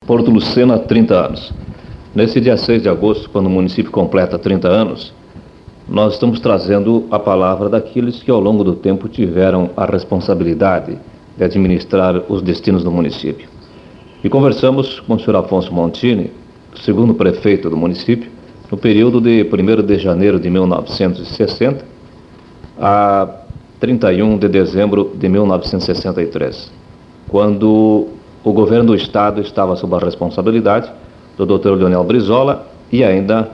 Porto Lucena, 30 anos. Nesse dia 6 de agosto, quando o município completa 30 anos, nós estamos trazendo a palavra daqueles que ao longo do tempo tiveram a responsabilidade de administrar os destinos do município. E conversamos com o senhor Afonso Montini, segundo prefeito do município, no período de 1º de janeiro de 1960 a 31 de dezembro de 1963, quando o governo do estado estava sob a responsabilidade do Dr. Leonel Brizola e ainda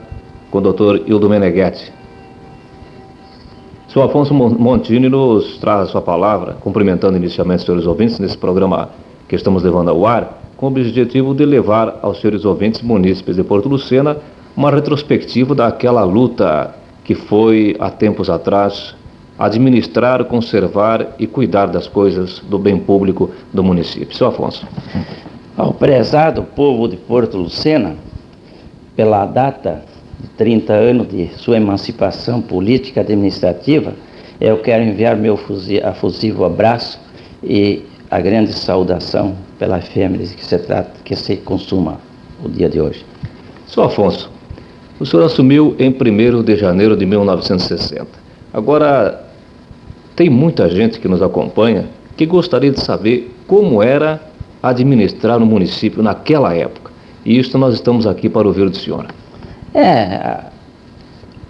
com o Dr. Hildo Meneghetti. Sr. Afonso Montini nos traz a sua palavra, cumprimentando inicialmente os senhores ouvintes nesse programa que estamos levando ao ar, com o objetivo de levar aos senhores ouvintes munícipes de Porto Lucena uma retrospectiva daquela luta que foi, há tempos atrás, administrar, conservar e cuidar das coisas do bem público do município. Sr. Afonso. Ao prezado povo de Porto Lucena, pela data de 30 anos de sua emancipação política e administrativa, eu quero enviar meu afusivo abraço e a grande saudação pela efeméride que se consuma o dia de hoje. Sr. Afonso, o senhor assumiu em 1º de janeiro de 1960. Agora, tem muita gente que nos acompanha que gostaria de saber como era administrar o município naquela época. E isso nós estamos aqui para ouvir do senhor.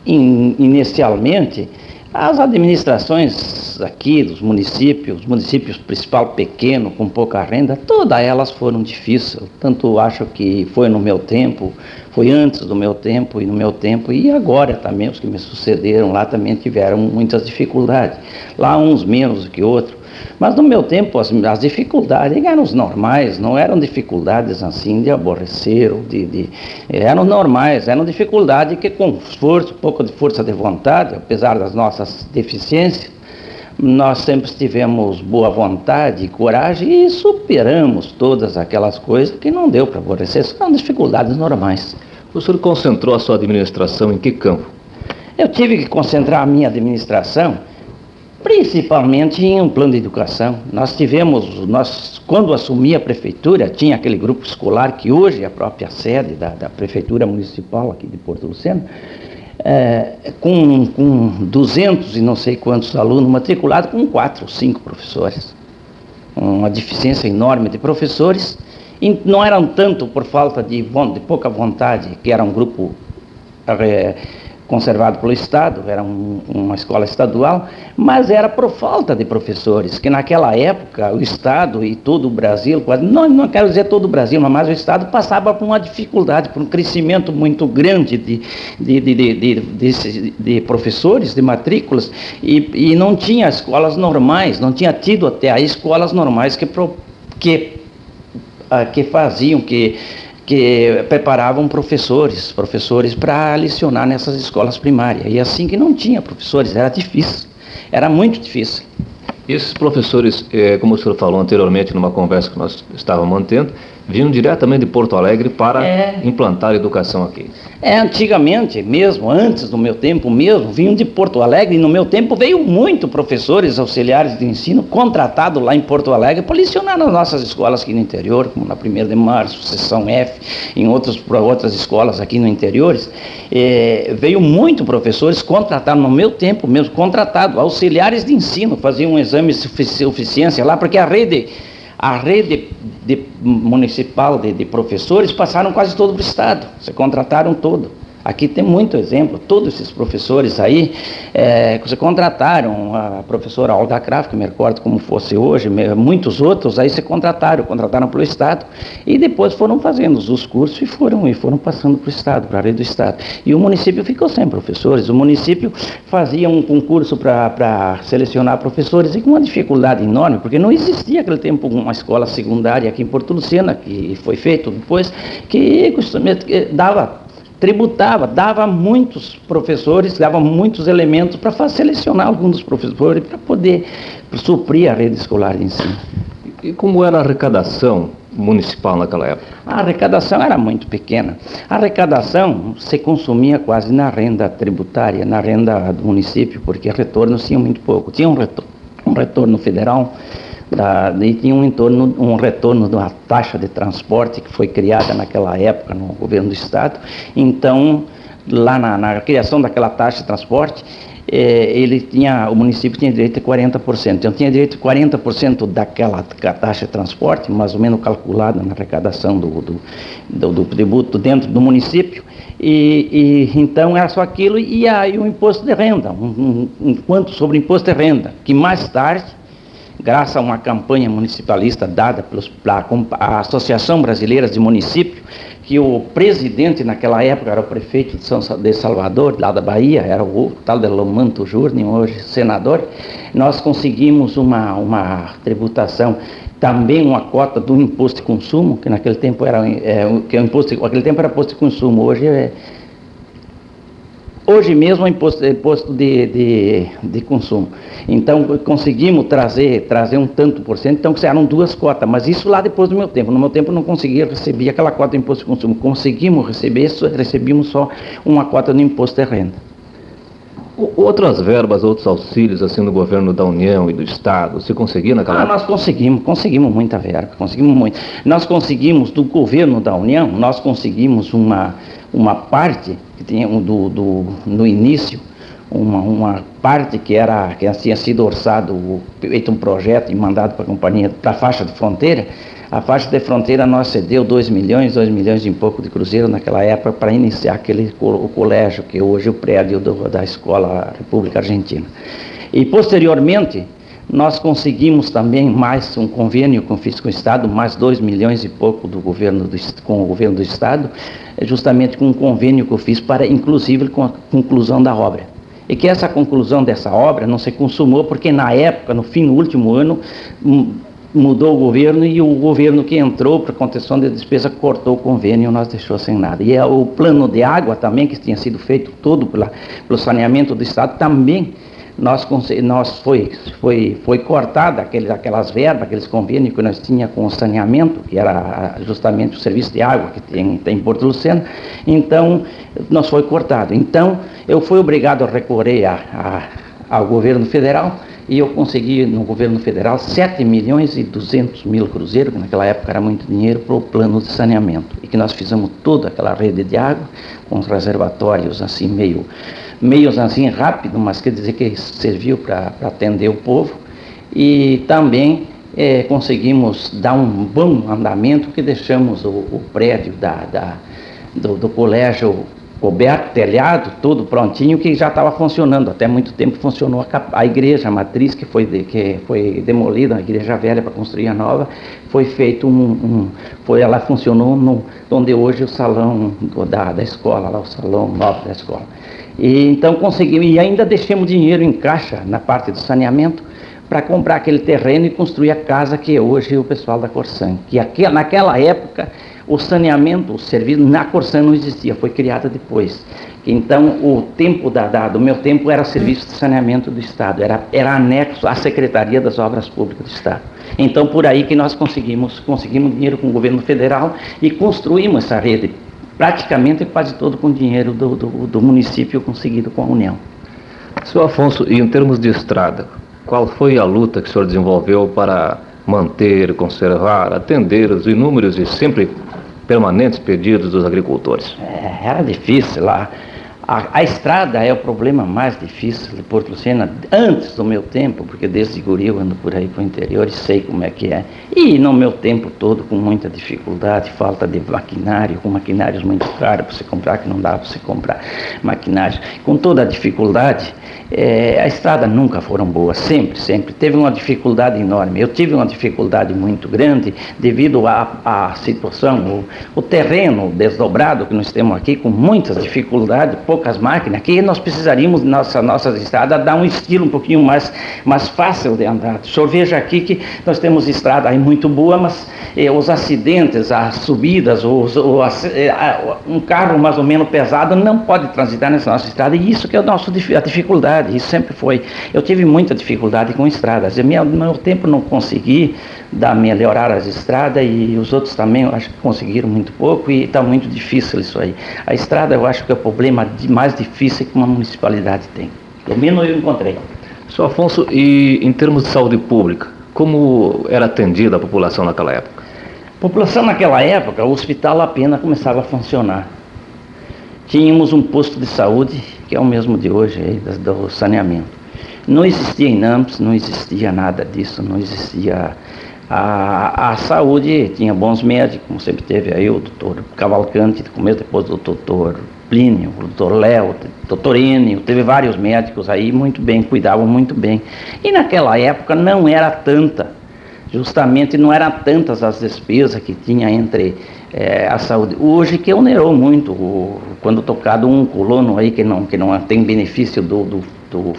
Inicialmente, as administrações aqui dos municípios principal pequeno, com pouca renda, todas elas foram difíceis. Tanto acho que foi no meu tempo, foi antes do meu tempo e no meu tempo, e agora também os que me sucederam lá também tiveram muitas dificuldades. Lá uns menos do que outros. Mas no meu tempo as dificuldades eram normais, não eram dificuldades assim de aborrecer, eram normais, eram dificuldades que com esforço, um pouco de força de vontade, apesar das nossas deficiências, nós sempre tivemos boa vontade e coragem e superamos todas aquelas coisas que não deu para aborrecer, são dificuldades normais. O senhor concentrou a sua administração em que campo? Eu tive que concentrar a minha administração principalmente em um plano de educação. Quando assumi a prefeitura, tinha aquele grupo escolar que hoje é a própria sede da prefeitura municipal aqui de Porto Lucena, com 200 e não sei quantos alunos matriculados, com 4 ou 5 professores. Uma deficiência enorme de professores, e não eram tanto por falta de pouca vontade, que era um grupo conservado pelo Estado, era uma escola estadual, mas era por falta de professores, que naquela época o Estado e todo o Brasil, não quero dizer todo o Brasil, mas o Estado passava por uma dificuldade, por um crescimento muito grande de professores, de matrículas, e não tinha escolas normais, não tinha tido até aí escolas normais que faziam, que preparavam professores para lecionar nessas escolas primárias. E assim que não tinha professores, era difícil, era muito difícil. Esses professores, como o senhor falou anteriormente numa conversa que nós estávamos mantendo, vinham diretamente de Porto Alegre para implantar a educação aqui. Antigamente, mesmo antes do meu tempo mesmo, vinham de Porto Alegre, e no meu tempo veio muito professores auxiliares de ensino contratados lá em Porto Alegre para lecionar nas nossas escolas aqui no interior, como na 1º de março, seção F, em outras escolas aqui no interior. Veio muito professores contratados, no meu tempo mesmo, contratados, auxiliares de ensino, faziam um exame de suficiência lá, porque a rede municipal de professores passaram quase todo para o Estado, se contrataram todo. Aqui tem muito exemplo, todos esses professores aí que se contrataram, a professora Alda Kraft, que me recordo como fosse hoje, muitos outros aí se contrataram pelo Estado, e depois foram fazendo os cursos e foram passando para o Estado, para a rede do Estado. E o município ficou sem professores, o município fazia um concurso para selecionar professores, e com uma dificuldade enorme, porque não existia naquele tempo uma escola secundária aqui em Porto Lucena, que foi feito depois, que dava muitos professores, dava muitos elementos para selecionar alguns dos professores para poder suprir a rede escolar de ensino. E como era a arrecadação municipal naquela época? A arrecadação era muito pequena. A arrecadação se consumia quase na renda tributária, na renda do município, porque retornos tinham muito pouco. Tinha um retorno federal E tinha um retorno da taxa de transporte que foi criada naquela época no governo do estado. Então, lá na criação daquela taxa de transporte, o município tinha direito a 40%. Então, tinha direito a 40% daquela taxa de transporte, mais ou menos calculada na arrecadação do tributo dentro do município. Então era só aquilo, e aí o imposto de renda, quanto sobre o imposto de renda, que mais tarde, graças a uma campanha municipalista dada pela Associação Brasileira de Municípios, que o presidente naquela época era o prefeito de Salvador, lá da Bahia, era o tal de Lomanto Júnior, hoje senador. Nós conseguimos uma tributação, também uma cota do imposto de consumo, que naquele tempo era naquele tempo era imposto de consumo, hoje mesmo é imposto de consumo. Então conseguimos trazer um tanto por cento, então eram 2 cotas, mas isso lá depois do meu tempo. No meu tempo eu não conseguia receber aquela cota de imposto de consumo, recebíamos só uma cota do imposto de renda. Outras verbas, outros auxílios, assim, do governo da União e do Estado, você conseguia naquela época? Nós conseguimos muita verba, Nós conseguimos, do governo da União, nós conseguimos uma parte, que tinha no início, uma parte que tinha sido orçado, feito um projeto e mandado para a companhia, para a faixa de fronteira. A faixa de fronteira nós cedeu 2 milhões e um pouco de cruzeiro naquela época para iniciar o colégio, que hoje é o prédio da Escola República Argentina. E posteriormente, nós conseguimos também mais um convênio com o Estado, mais 2 milhões e pouco com o governo do Estado, justamente com um convênio que eu fiz para, inclusive, com a conclusão da obra. E que essa conclusão dessa obra não se consumou, porque na época, no último ano, mudou o governo, e o governo que entrou para contenção de despesa cortou o convênio e nós deixou sem nada. E o plano de água também, que tinha sido feito todo pelo saneamento do Estado, também foi cortada aquelas verbas, aqueles convênios que nós tínhamos com o saneamento, que era justamente o serviço de água que tem em Porto Lucena. Então, nós foi cortado. Então, eu fui obrigado a recorrer ao governo federal, e eu consegui, no governo federal, 7 milhões e 200 mil cruzeiros, que naquela época era muito dinheiro, para o plano de saneamento. E que nós fizemos toda aquela rede de água, com os reservatórios assim, meio assim rápido, mas quer dizer que serviu para atender o povo. E também conseguimos dar um bom andamento, que deixamos o prédio do colégio coberto, telhado, tudo prontinho, que já estava funcionando. Até muito tempo funcionou a igreja matriz, que foi demolida, a igreja velha, para construir a nova. Foi feito ela funcionou onde hoje é o salão da escola, lá o salão novo da escola. E então conseguimos, e ainda deixamos dinheiro em caixa na parte do saneamento, para comprar aquele terreno e construir a casa que hoje é o pessoal da Corsan. Que naquela época o saneamento, o serviço na Corsan não existia, foi criada depois. Então, o tempo do meu tempo era serviço de saneamento do Estado, era anexo à Secretaria das Obras Públicas do Estado. Então, por aí que nós conseguimos dinheiro com o governo federal e construímos essa rede, praticamente quase todo com dinheiro do município conseguido com a União. Senhor Afonso, e em termos de estrada, qual foi a luta que o senhor desenvolveu para manter, conservar, atender os inúmeros e sempre permanentes pedidos dos agricultores? Era difícil lá. A estrada é o problema mais difícil de Porto Lucena, antes do meu tempo, porque desde guri eu ando por aí para o interior e sei como é que é. E no meu tempo todo, com muita dificuldade, falta de maquinário, com maquinários muito caros para você comprar, que não dá para você comprar maquinário. Com toda a dificuldade, a estrada nunca foram boas, sempre. Teve uma dificuldade enorme. Eu tive uma dificuldade muito grande devido à situação, o terreno desdobrado que nós temos aqui, com muitas dificuldades, poucas máquinas, que nós precisaríamos, nossas estradas, dar um estilo um pouquinho mais fácil de andar. O senhor veja aqui que nós temos estrada aí muito boa, mas os acidentes, as subidas, um carro mais ou menos pesado não pode transitar nessa nossa estrada, e isso que é a dificuldade, isso sempre foi. Eu tive muita dificuldade com estradas, no meu tempo não consegui melhorar as estradas, e os outros também eu acho que conseguiram muito pouco, e está muito difícil isso aí. A estrada eu acho que é o problema mais difícil que uma municipalidade tem. Pelo menos eu encontrei. Senhor Afonso, e em termos de saúde pública, Como era atendida a população naquela época? A população naquela época, o hospital apenas começava a funcionar. Tínhamos um posto de saúde, que é o mesmo de hoje, aí, do saneamento. Não existia INAMPS, não existia nada disso, não existia... A saúde tinha bons médicos, como sempre teve aí o doutor Cavalcante, depois do doutor Plínio, o doutor Léo, o doutor Enio, teve vários médicos aí muito bem, cuidavam muito bem. E naquela época não era tanta, justamente não eram tantas as despesas que tinha entre a saúde. Hoje que onerou muito, quando tocado um colono aí que não tem benefício do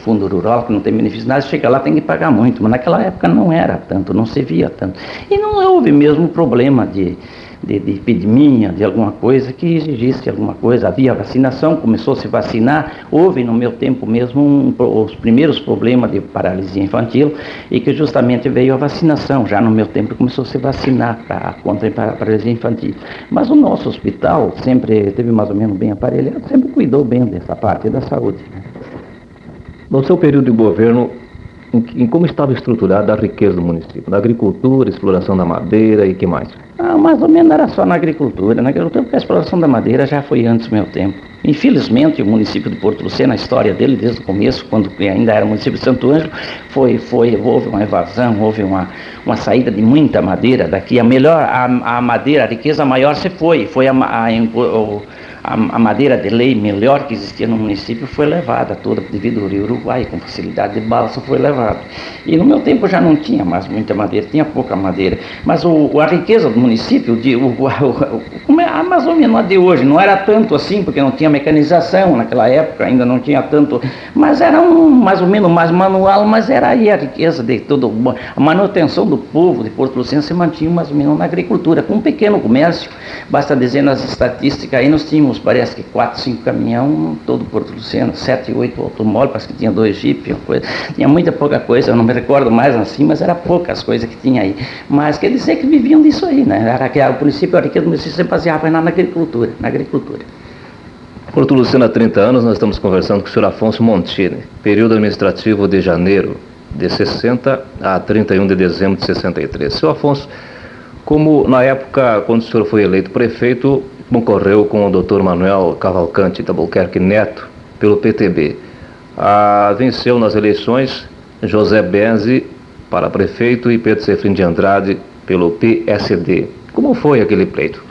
fundo rural, que não tem benefício nada, chega lá tem que pagar muito, mas naquela época não era tanto, não se via tanto. E não houve mesmo problema de epidemia, de alguma coisa que exigisse alguma coisa. Havia vacinação, começou a se vacinar, houve no meu tempo mesmo os primeiros problemas de paralisia infantil, e que justamente veio a vacinação, já no meu tempo começou a se vacinar contra a paralisia infantil. Mas o nosso hospital sempre teve mais ou menos bem aparelhado, sempre cuidou bem dessa parte da saúde, né? No seu período de governo, em como estava estruturada a riqueza do município? Na agricultura, exploração da madeira e que mais? Mais ou menos era só na agricultura, porque a exploração da madeira já foi antes do meu tempo. Infelizmente, o município de Porto Lucena, a história dele desde o começo, quando ainda era o município de Santo Ângelo, houve uma evasão, houve uma saída de muita madeira daqui. A madeira, a riqueza maior foi a madeira de lei melhor que existia no município foi levada toda devido ao Rio Uruguai, com facilidade de balsa foi levado. E no meu tempo já não tinha mais muita madeira, tinha pouca madeira. Mas a riqueza do município, mais ou menos a de hoje, não era tanto assim, porque não tinha mecanização naquela época, ainda não tinha tanto, mas era mais ou menos mais manual, mas era aí a riqueza de todo, a manutenção do povo de Porto Lucena se mantinha mais ou menos na agricultura, com um pequeno comércio. Basta dizer nas estatísticas, aí nós tínhamos, parece que 4, 5 caminhão, todo Porto Lucena, 7, 8 automóveis, parece que tinha 2 jipes, tinha muita pouca coisa, eu não me recordo mais assim, mas era poucas coisas que tinha aí. Mas quer dizer que viviam disso aí, né? O princípio, a riqueza do município se baseava na agricultura, Porto Lucena há 30 anos, nós estamos conversando com o senhor Afonso Montini, período administrativo de janeiro de 60 a 31 de dezembro de 63. Senhor Afonso, como na época, quando o senhor foi eleito prefeito, concorreu com o Dr. Manuel Cavalcante de Albuquerque Neto, pelo PTB. Venceu nas eleições José Benzi para prefeito e Pedro Cefrim de Andrade pelo PSD. Como foi aquele pleito?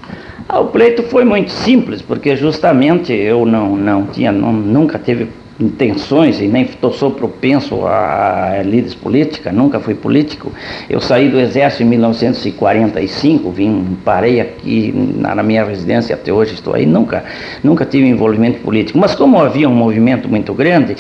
O pleito foi muito simples, porque justamente eu nunca tive intenções e nem sou propenso a líderes políticos, nunca fui político. Eu saí do Exército em 1945, parei aqui na minha residência, até hoje estou aí, nunca tive envolvimento político. Mas como havia um movimento muito grande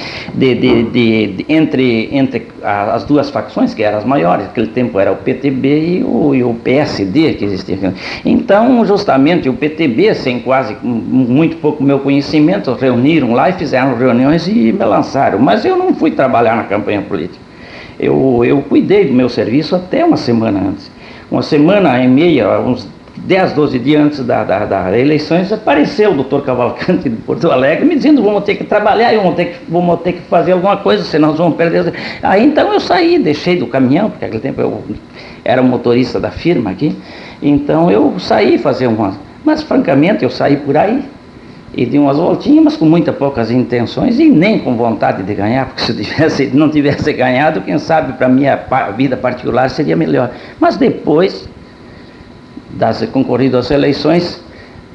entre as duas facções, que eram as maiores, naquele tempo era o PTB e o PSD que existia. Então, justamente o PTB, sem muito pouco meu conhecimento, reuniram lá e fizeram reuniões e me lançaram, mas eu não fui trabalhar na campanha política. Eu cuidei do meu serviço até uma semana antes. Uma semana e meia, uns 10, 12 dias antes das eleições, apareceu o doutor Cavalcante de Porto Alegre me dizendo: vamos ter que trabalhar, vamos ter que fazer alguma coisa, senão nós vamos perder. Aí então eu saí, deixei do caminhão, porque naquele tempo eu era motorista da firma aqui, então eu saí fazer mas francamente eu saí por aí e dei umas voltinhas, mas com muitas poucas intenções e nem com vontade de ganhar, porque se não tivesse ganhado, quem sabe para a minha vida particular seria melhor. Mas depois das concorrido às eleições,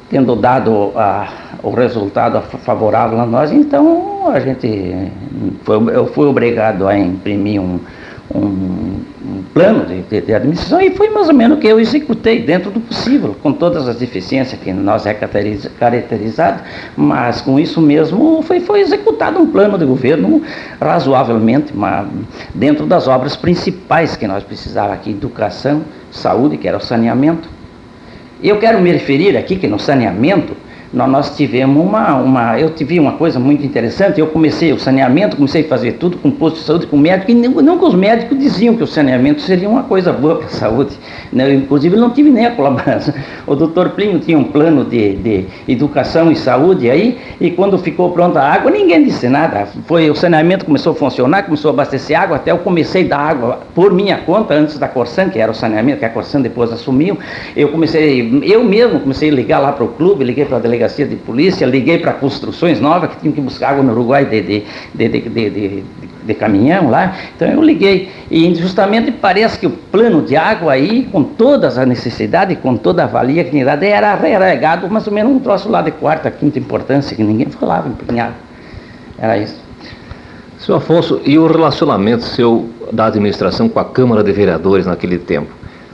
tendo dado o resultado favorável a nós, então eu fui obrigado a imprimir um plano de administração, e foi mais ou menos o que eu executei dentro do possível, com todas as deficiências que nós é caracterizado, mas com isso mesmo foi executado um plano de governo razoavelmente, dentro das obras principais que nós precisávamos aqui: educação, saúde, que era o saneamento. Eu quero me referir aqui que no saneamento nós tivemos eu tive uma coisa muito interessante. Eu comecei o saneamento, comecei a fazer tudo com posto de saúde, com médico, e nunca os médicos diziam que o saneamento seria uma coisa boa para a saúde, né? Inclusive, eu não tive nem a colaboração. O doutor Plínio tinha um plano de educação e saúde aí, e quando ficou pronta a água, ninguém disse nada. O saneamento começou a funcionar, começou a abastecer água, até eu comecei a dar água por minha conta, antes da Corsan, que era o saneamento, que a Corsan depois assumiu. Eu mesmo comecei a ligar lá para o clube, liguei para a delegacia de polícia, liguei para construções novas, que tinham que buscar água no Uruguai de caminhão lá. Então eu liguei, e justamente parece que o plano de água aí, com todas as necessidades, com toda a valia que tinha dado, era regado mais ou menos um troço lá de quarta, quinta importância, que ninguém falava em água. Era isso. Senhor Afonso, e o relacionamento seu da administração com a Câmara de Vereadores naquele tempo?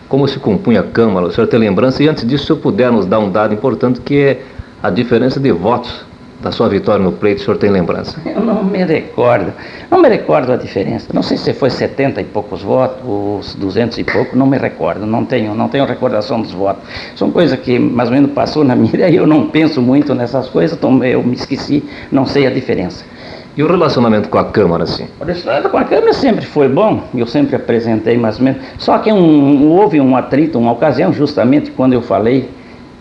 Como se compunha a Câmara? O senhor tem lembrança? E antes disso, se o senhor puder nos dar um dado importante, que é a diferença de votos da sua vitória no pleito, o senhor tem lembrança? Eu não me recordo a diferença. Não sei se foi 70 e poucos votos, ou 200 e pouco, não me recordo, não tenho recordação dos votos. São coisas que mais ou menos passou na minha vida, e eu não penso muito nessas coisas, então eu me esqueci, não sei a diferença. E o relacionamento com a Câmara, assim? O relacionamento com a Câmara sempre foi bom, eu sempre apresentei mais ou menos, só que houve um atrito, uma ocasião, justamente quando eu falei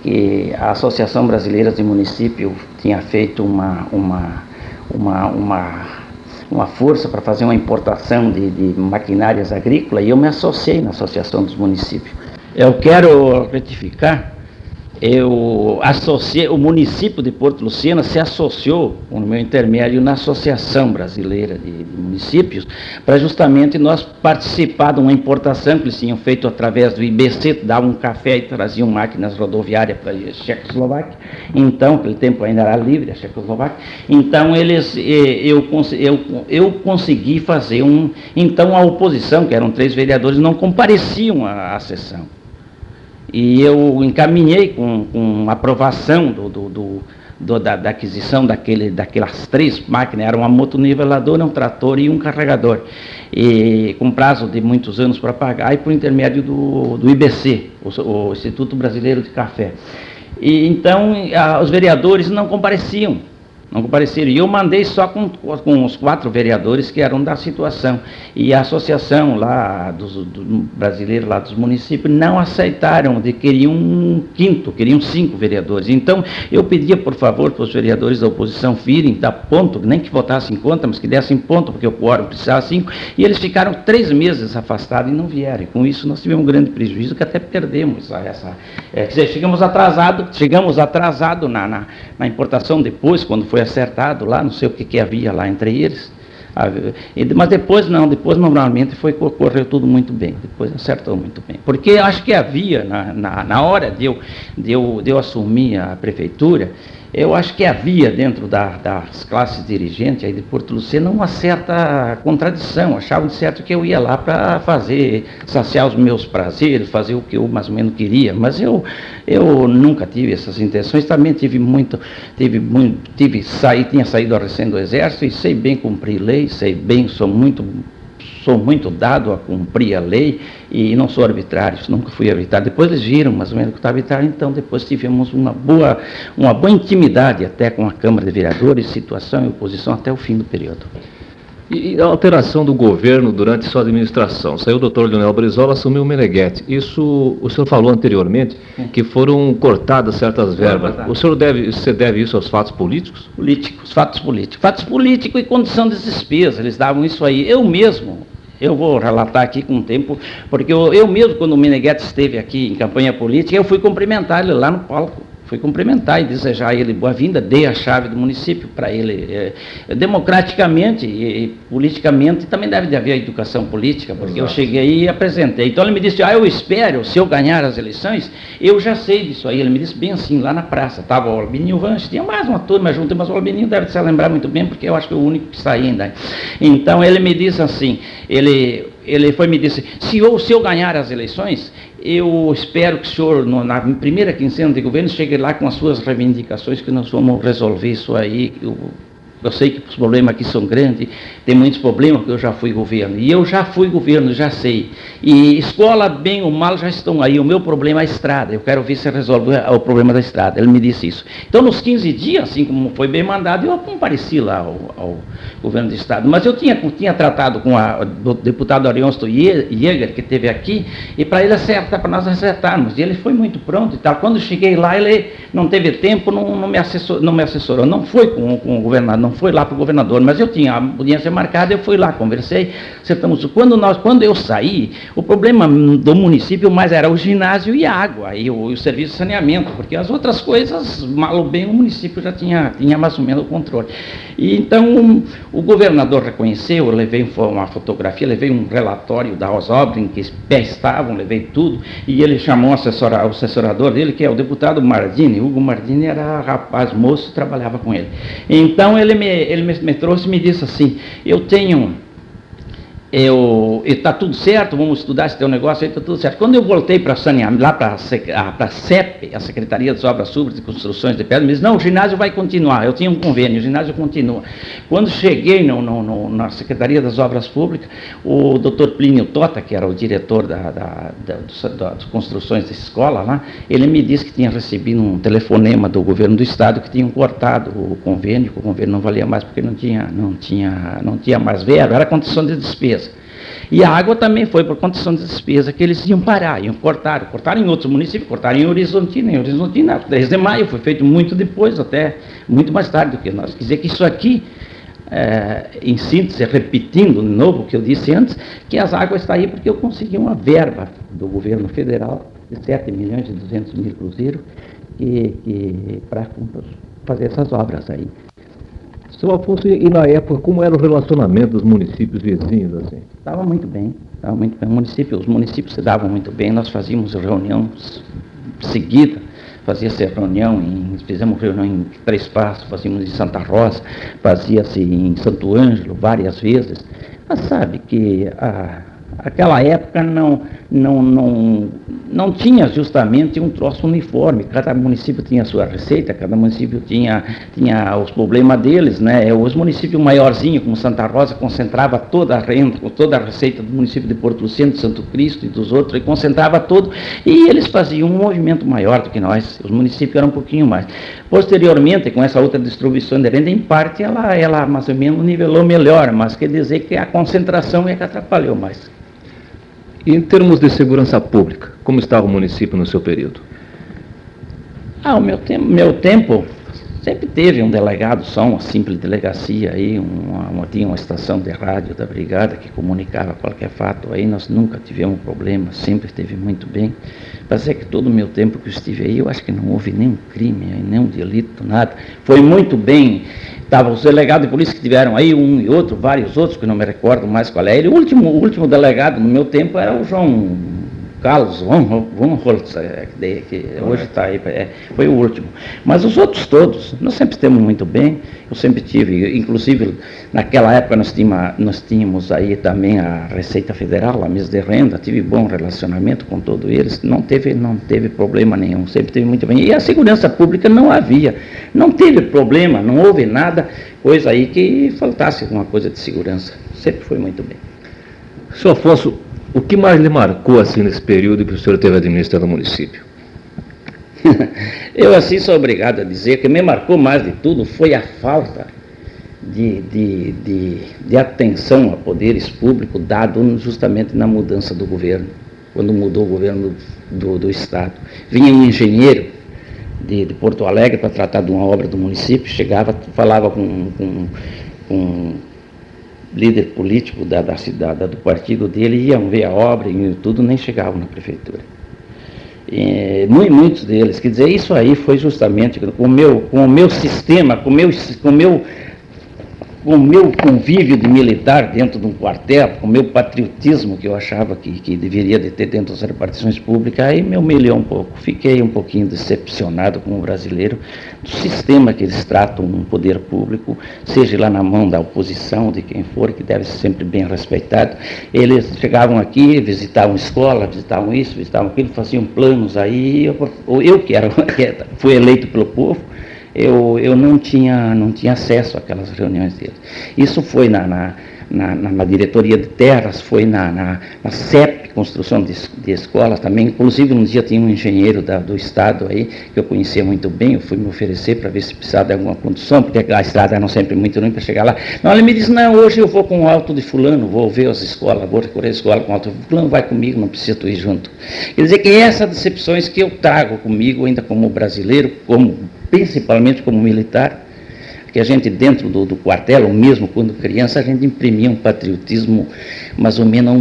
que a Associação Brasileira de Municípios tinha feito uma força para fazer uma importação de maquinárias agrícolas, e eu me associei na Associação dos Municípios. Eu quero retificar, o município de Porto Lucena se associou, com o meu intermédio, na Associação Brasileira de Municípios, para justamente nós participar de uma importação que eles tinham feito através do IBC, davam um café e traziam máquinas rodoviárias para a Checoslováquia. Então, naquele tempo ainda era livre a Checoslováquia. Então, eu consegui fazer então a oposição, que eram 3 vereadores, não compareciam à sessão. E eu encaminhei com aprovação da aquisição daquelas 3 máquinas, era uma motoniveladora, um trator e um carregador, e com prazo de muitos anos para pagar, e por intermédio do IBC, o Instituto Brasileiro de Café. E então os vereadores não compareceram, e eu mandei só com os 4 vereadores que eram da situação, e a associação lá brasileira lá dos municípios não aceitaram, queriam 5 vereadores. Então eu pedia, por favor, para os vereadores da oposição virem, dar ponto, nem que votassem contra, mas que dessem ponto, porque o quórum precisava 5, e eles ficaram 3 meses afastados e não vieram. E com isso nós tivemos um grande prejuízo, que até perdemos quer dizer, chegamos atrasado na importação depois, quando foi acertado lá, não sei o que havia lá entre eles, mas depois normalmente correu tudo muito bem, depois acertou muito bem, porque eu acho que havia, na hora de eu assumir a prefeitura, eu acho que havia dentro das classes dirigentes aí de Porto Lucena uma certa contradição. Achavam de certo que eu ia lá para saciar os meus prazeres, fazer o que eu mais ou menos queria, mas eu nunca tive essas intenções. Também tinha saído recém do Exército e sei bem cumprir lei, sou muito dado a cumprir a lei e não sou arbitrário, nunca fui arbitrário. Depois eles viram mais ou menos que eu estava arbitrário, então depois tivemos uma boa intimidade até com a Câmara de Vereadores, situação e oposição até o fim do período. E a alteração do governo durante sua administração? Saiu o doutor Leonel Brizola, assumiu o Meneghetti. Isso, o senhor falou anteriormente, que foram cortadas certas verbas. Você deve isso aos fatos políticos? Fatos políticos e condição de despesa, eles davam isso aí. Eu vou relatar aqui com o tempo, porque eu mesmo, quando o Meneghetti esteve aqui em campanha política, eu fui cumprimentar ele lá no palco. Fui cumprimentar e desejar a ele boa-vinda, dei a chave do município para ele. Democraticamente e politicamente também deve haver a educação política, porque Exato. Eu cheguei e apresentei. Então ele me disse, eu espero, se eu ganhar as eleições, eu já sei disso aí. Ele me disse bem assim, lá na praça, estava o Albininho Vanche, tinha mais uma turma junto, mas o Albininho deve se lembrar muito bem, porque eu acho que é o único que saía ainda. Então ele me disse assim, ele me disse, se eu ganhar as eleições, eu espero que o senhor, na primeira quincena de governo, chegue lá com as suas reivindicações, que nós vamos resolver isso aí, Eu sei que os problemas aqui são grandes, tem muitos problemas, porque eu já fui governo. E eu já fui governo, já sei. E escola, bem ou mal, já estão aí. O meu problema é a estrada. Eu quero ver se resolve o problema da estrada. Ele me disse isso. Então, nos 15 dias, assim como foi bem mandado, eu compareci lá ao governo do estado. Mas eu tinha tratado com o deputado Arionsto Jäger, que esteve aqui, e para ele acertar, para nós acertarmos. E ele foi muito pronto e tal. Quando eu cheguei lá, ele não teve tempo, não me assessorou. Não foi com o governador, não foi lá para o governador, mas eu tinha a audiência marcada, eu fui lá, conversei, acertamos. Quando eu saí, o problema do município mais era o ginásio e a água, e o serviço de saneamento, porque as outras coisas, mal ou bem, o município já tinha mais ou menos o controle. E então o governador reconheceu, eu levei uma fotografia, levei um relatório das obras em que pés estavam, levei tudo, e ele chamou o assessorador dele, que é o deputado Mardini. Hugo Mardini era rapaz moço, trabalhava com ele. Então ele me trouxe e me disse assim, está tudo certo, vamos estudar esse teu negócio aí, está tudo certo. Quando eu voltei para saneamento, lá para a CEP, a Secretaria das Obras Públicas e Construções de Pedra, me disse, não, o ginásio vai continuar, eu tinha um convênio, o ginásio continua. Quando cheguei na Secretaria das Obras Públicas, o doutor Plínio Tota, que era o diretor das construções da escola lá, ele me disse que tinha recebido um telefonema do governo do estado que tinham cortado o convênio, que o convênio não valia mais porque não tinha mais verba, era condição de despesa. E a água também foi por condição de despesa que eles iam parar, cortaram em outros municípios, cortaram em Horizontina, 3 de maio, foi feito muito depois, até muito mais tarde do que nós. Quer dizer que isso aqui, em síntese, repetindo de novo o que eu disse antes, que as águas estão aí porque eu consegui uma verba do governo federal de 7.200.000 cruzeiros para fazer essas obras aí. Seu Afonso, e na época, como era o relacionamento dos municípios vizinhos, assim? Estava muito bem. Os municípios se davam muito bem, nós fazíamos reuniões seguidas, fizemos reunião em Três Passos, fazíamos em Santa Rosa, fazia-se em Santo Ângelo várias vezes, mas sabe que aquela época não tinha justamente um troço uniforme, cada município tinha a sua receita, cada município tinha os problemas deles, né? Os municípios maiorzinhos, como Santa Rosa, concentrava toda a renda, toda a receita do município de Porto Luceno, de Santo Cristo e dos outros, e concentrava tudo, e eles faziam um movimento maior do que nós, os municípios eram um pouquinho mais. Posteriormente, com essa outra distribuição de renda, em parte, ela mais ou menos nivelou melhor, mas quer dizer que a concentração é que atrapalhou mais. E em termos de segurança pública, como estava o município no seu período? O meu tempo sempre teve um delegado, só uma simples delegacia aí, tinha uma estação de rádio da brigada que comunicava qualquer fato aí, nós nunca tivemos problema, sempre esteve muito bem. Mas é que todo o meu tempo que eu estive aí, eu acho que não houve nenhum crime, nenhum delito, nada. Foi muito bem. Estavam os delegados de polícia que tiveram aí, um e outro, vários outros, que não me recordo mais qual é. O último delegado no meu tempo era o João Carlos von Holtz, que hoje está aí, foi o último. Mas os outros todos, nós sempre estamos muito bem, eu sempre tive, inclusive naquela época nós tínhamos aí também a Receita Federal, a mesa de renda, tive bom relacionamento com todos eles, não teve problema nenhum, sempre teve muito bem. E a segurança pública não teve problema, não houve nada, coisa aí que faltasse alguma coisa de segurança, sempre foi muito bem. Senhor Afonso, o que mais lhe marcou assim nesse período que o senhor teve administrando o município? Eu assim sou obrigado a dizer que me marcou mais de tudo foi a falta de atenção a poderes públicos dado justamente na mudança do governo, quando mudou o governo do estado. Vinha um engenheiro de Porto Alegre para tratar de uma obra do município, chegava, falava com líder político da cidade, do partido dele, iam ver a obra e tudo, nem chegavam na prefeitura. E muitos deles, quer dizer, isso aí foi justamente com o meu sistema, com o meu convívio de militar dentro de um quartel, com o meu patriotismo que eu achava que deveria de ter dentro das repartições públicas, aí me humilhou um pouco, fiquei um pouquinho decepcionado com o brasileiro, do sistema que eles tratam um poder público, seja lá na mão da oposição, de quem for, que deve ser sempre bem respeitado. Eles chegavam aqui, visitavam escola, visitavam isso, visitavam aquilo, faziam planos aí, eu que fui eleito pelo povo, eu não tinha acesso àquelas reuniões dele. Isso foi na diretoria de terras, foi na CEP, construção de escolas também. Inclusive, um dia tinha um engenheiro do estado aí, que eu conhecia muito bem, eu fui me oferecer para ver se precisava de alguma condução, porque a estrada era sempre muito ruim para chegar lá. Não, ele me disse, não, hoje eu vou com o auto de fulano, vou ver as escolas, vou recorrer a escola com o auto de fulano, vai comigo, não precisa tu ir junto. Quer dizer que essas decepções que eu trago comigo, ainda como brasileiro, principalmente como militar, que a gente dentro do quartel, ou mesmo quando criança, a gente imprimia um patriotismo mais ou menos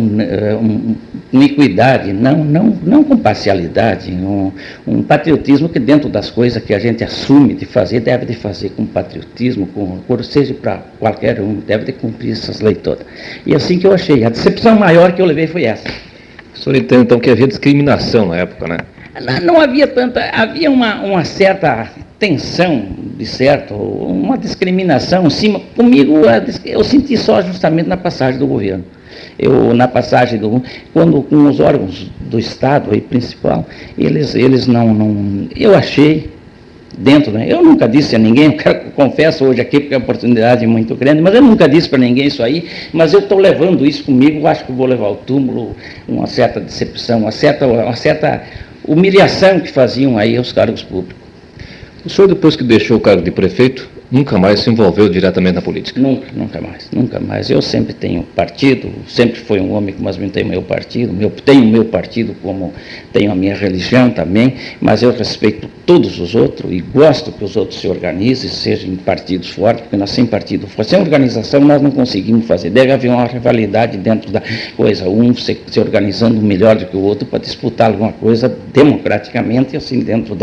com equidade, não com parcialidade, um patriotismo que dentro das coisas que a gente assume de fazer, deve de fazer com patriotismo, seja para qualquer um, deve de cumprir essas leis todas. E assim que eu achei, a decepção maior que eu levei foi essa. O senhor entende então que havia discriminação na época, né? Não havia tanta, havia uma certa tensão, de certo, uma discriminação em cima. Comigo, eu senti só justamente na passagem do governo. Na passagem quando com os órgãos do Estado aí, principal, eles não, eu achei, dentro, né? Eu nunca disse a ninguém, confesso hoje aqui, porque a oportunidade é muito grande, mas eu nunca disse para ninguém isso aí, mas eu estou levando isso comigo, acho que vou levar ao túmulo uma certa decepção, uma certa humilhação que faziam aí aos cargos públicos. O senhor, depois que deixou o cargo de prefeito, nunca mais se envolveu diretamente na política? Nunca mais. Eu sempre tenho partido, sempre fui um homem que mais tenho meu partido, tenho meu partido como tenho a minha religião também, mas eu respeito todos os outros e gosto que os outros se organizem, sejam partidos fortes, porque nós sem partido forte, sem organização nós não conseguimos fazer, deve haver uma rivalidade dentro da coisa, um se organizando melhor do que o outro para disputar alguma coisa democraticamente, assim, dentro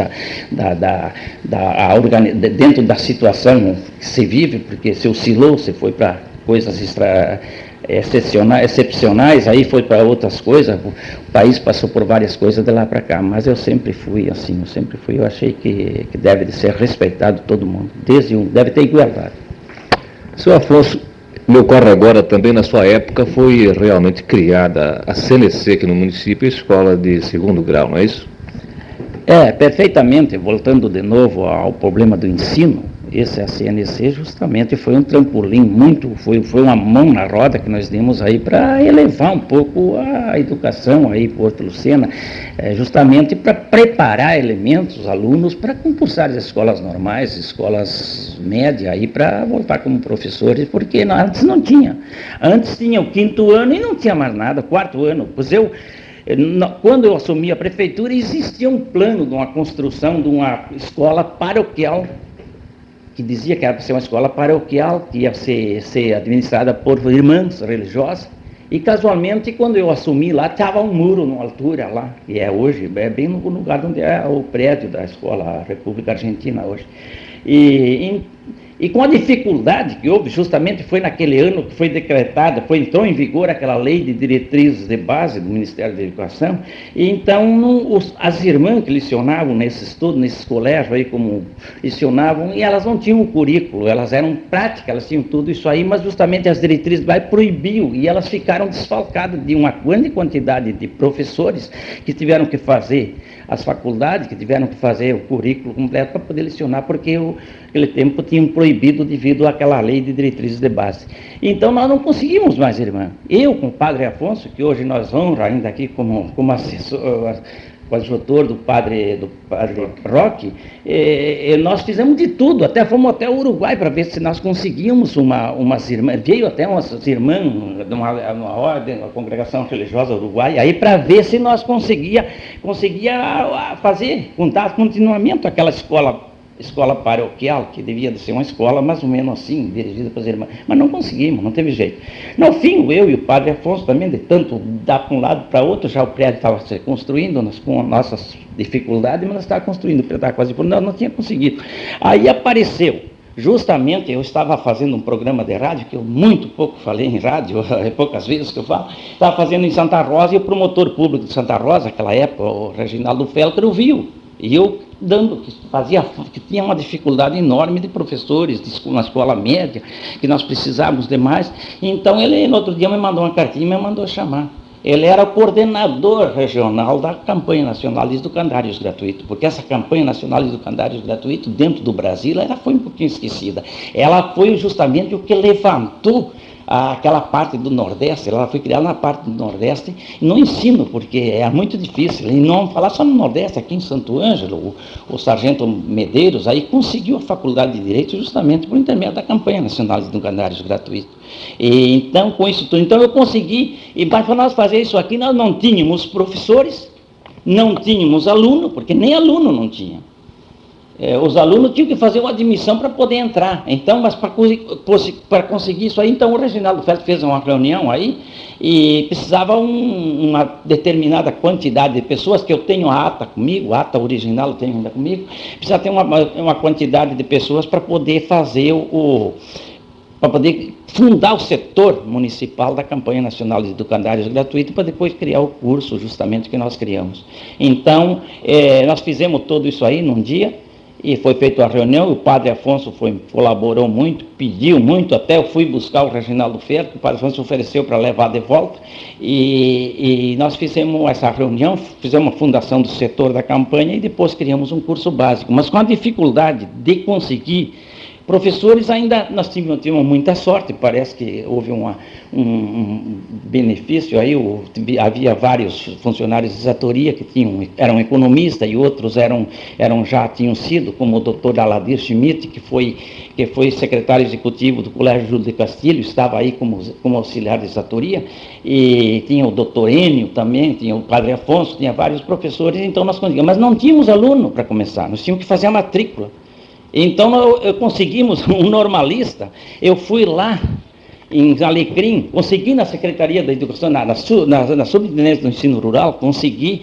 dentro da situação que se vive, porque se oscilou, se foi para coisas excepcionais, aí foi para outras coisas, o país passou por várias coisas de lá para cá, mas eu sempre fui assim, eu achei que deve de ser respeitado todo mundo, deve ter igualdade. Senhor Afonso, me ocorre agora também, na sua época, foi realmente criada a CNC aqui no município, a escola de segundo grau, não é isso? Perfeitamente, voltando de novo ao problema do ensino, esse a CNC justamente foi um trampolim foi uma mão na roda que nós demos aí para elevar um pouco a educação aí por Porto Lucena, justamente para preparar elementos, alunos, para concursar as escolas normais, escolas médias aí para voltar como professores, porque antes não tinha. Antes tinha o 5º ano e não tinha mais nada, 4º ano, pois quando eu assumi a prefeitura, existia um plano de uma construção de uma escola paroquial, que dizia que era para ser uma escola paroquial, que ia ser administrada por irmãs religiosas, e casualmente, quando eu assumi lá, estava um muro numa altura lá, que é hoje, bem no lugar onde é o prédio da Escola República Argentina hoje. E com a dificuldade que houve, justamente foi naquele ano que foi decretada, entrou em vigor aquela lei de diretrizes de base do Ministério da Educação, e então as irmãs que lecionavam nesses colégios aí, como lecionavam, e elas não tinham o currículo, elas eram práticas, elas tinham tudo isso aí, mas justamente as diretrizes de base proibiam, e elas ficaram desfalcadas de uma grande quantidade de professores que tiveram que fazer as faculdades, que tiveram que fazer o currículo completo para poder lecionar, porque naquele tempo tinham proibido devido àquela lei de diretrizes de base. Então nós não conseguimos mais, irmã. Eu com o padre Afonso, que hoje nós honra ainda aqui como assessor, coadjutor do padre Roque, nós fizemos de tudo, fomos até o Uruguai para ver se nós conseguíamos umas irmãs, veio até umas irmãs de uma ordem, uma congregação religiosa uruguaia, aí para ver se nós conseguia fazer, dar continuamento àquela escola paroquial, que devia de ser uma escola mais ou menos assim, dirigida para as irmãs, mas não conseguimos, não teve jeito. No fim, eu e o padre Afonso também, de tanto dar para um lado para outro, já o prédio estava se construindo, com nossas dificuldades, mas nós estávamos construindo, o prédio estava quase pronto, nós não tínhamos conseguido. Aí apareceu, justamente, eu estava fazendo um programa de rádio, que eu muito pouco falei em rádio, poucas vezes que eu falo, estava fazendo em Santa Rosa, e o promotor público de Santa Rosa, naquela época, o Reginaldo Feltro, viu, e eu que tinha uma dificuldade enorme de professores na escola média, que nós precisávamos de mais. Então ele no outro dia me mandou uma cartinha e me mandou chamar. ele era o coordenador regional da campanha nacional de educandários gratuitos, porque essa campanha nacional de educandários gratuitos dentro do Brasil, ela foi um pouquinho esquecida. Ela foi justamente o que levantou aquela parte do Nordeste, ela foi criada na parte do Nordeste, no ensino, porque é muito difícil, e não falar só no Nordeste, aqui em Santo Ângelo, o sargento Medeiros aí conseguiu a faculdade de Direito justamente por intermédio da campanha nacional de educandários gratuitos. E então, com isso tudo, então eu consegui, e para nós fazer isso aqui, nós não tínhamos professores, não tínhamos aluno, porque nem aluno não tinha. Os alunos tinham que fazer uma admissão para poder entrar. Então, mas para conseguir isso aí, então o Reginaldo Félix fez uma reunião aí e precisava uma determinada quantidade de pessoas, que eu tenho a ata comigo, a ata original eu tenho ainda comigo, precisa ter uma quantidade de pessoas para poder fazer para poder fundar o setor municipal da campanha nacional de educandários gratuitos, para depois criar o curso justamente que nós criamos. Então, nós fizemos tudo isso aí num dia, e foi feita a reunião, o padre Afonso colaborou muito, pediu muito, até eu fui buscar o Reginaldo Ferro, que o padre Afonso ofereceu para levar de volta, e nós fizemos essa reunião, fizemos a fundação do setor da campanha e depois criamos um curso básico, mas com a dificuldade de conseguir professores. Ainda nós tivemos muita sorte, parece que houve um benefício aí, havia vários funcionários de exatoria que eram economistas e outros já tinham sido, como o doutor Aladir Schmidt, que foi secretário executivo do Colégio Júlio de Castilho, estava aí como auxiliar de exatoria, e tinha o doutor Enio também, tinha o padre Afonso, tinha vários professores, então nós conseguimos, mas não tínhamos aluno para começar, nós tínhamos que fazer a matrícula. Então, conseguimos um normalista, eu fui lá em Alecrim, consegui na Secretaria da Educação, na Subintendência do Ensino Rural, consegui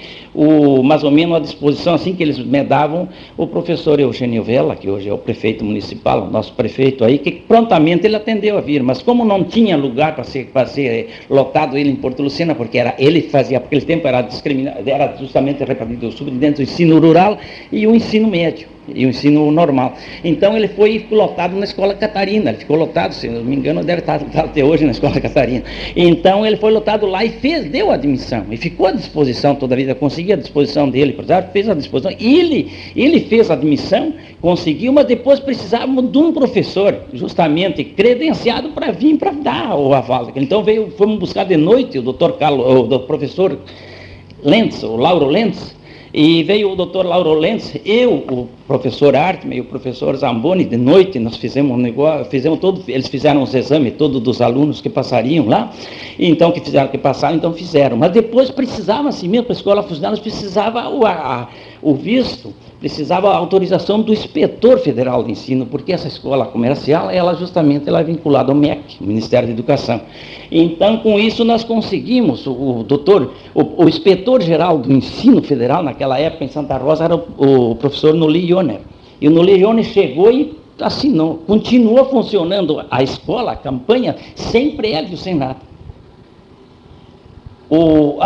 mais ou menos a disposição, assim que eles me davam, o professor Eugênio Vela, que hoje é o prefeito municipal, o nosso prefeito aí, que prontamente ele atendeu a vir, mas como não tinha lugar para ser lotado ele em Porto Lucena, porque ele fazia, porque aquele tempo era justamente repartido o subintendente do ensino rural e o ensino médio, e o ensino normal. Então ele foi lotado na Escola Catarina, ele ficou lotado, se não me engano, deve estar até hoje na Escola Catarina. Então ele foi lotado lá e deu a admissão, e ficou à disposição toda a vida, consegui a disposição dele, fez a disposição, ele fez a admissão, conseguiu, mas depois precisávamos de um professor, justamente credenciado para vir para dar o aval. Então fomos buscar de noite o professor Lentz, o Lauro Lentz, e veio o doutor Lauro Lentz, o professor Artman e o professor Zamboni, de noite nós fizemos um negócio, eles fizeram os exames todos dos alunos que passariam lá, então fizeram, mas depois precisava, assim mesmo, para a escola funcionar, precisava o visto, precisava a autorização do inspetor federal de ensino, porque essa escola comercial, ela é vinculada ao MEC, Ministério da Educação. Então, com isso, nós conseguimos, o inspetor-geral do ensino federal, naquela época, em Santa Rosa, era o professor Noli Ioner. E o Noli Ioner chegou e assinou. Continua funcionando a escola, a campanha, sem prévio, sem nada. O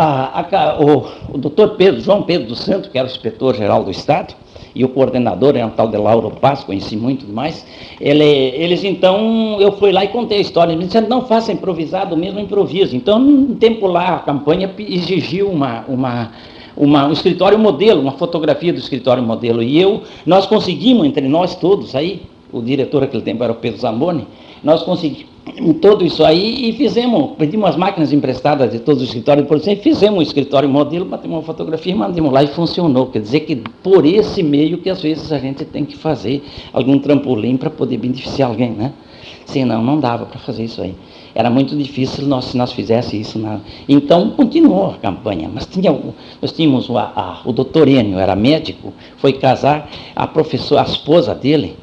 doutor João Pedro dos Santos, que era o inspetor-geral do Estado, e o coordenador era um tal de Lauro Paz, conheci muito mais, eles então, eu fui lá e contei a história, eles disseram, não faça improvisado, mesmo improviso. Então, um tempo lá, a campanha exigiu um escritório modelo, uma fotografia do escritório modelo, e nós conseguimos, entre nós todos aí, o diretor naquele tempo era o Pedro Zamboni, nós conseguimos tudo isso aí e pedimos as máquinas emprestadas de todos os escritórios de produção e fizemos um escritório modelo, batemos uma fotografia e mandamos lá e funcionou. Quer dizer que por esse meio que às vezes a gente tem que fazer algum trampolim para poder beneficiar alguém, né? Senão não dava para fazer isso aí. Era muito difícil se nós fizéssemos isso. Então continuou a campanha, mas nós tínhamos o doutor Enio, era médico, foi casar, a esposa dele,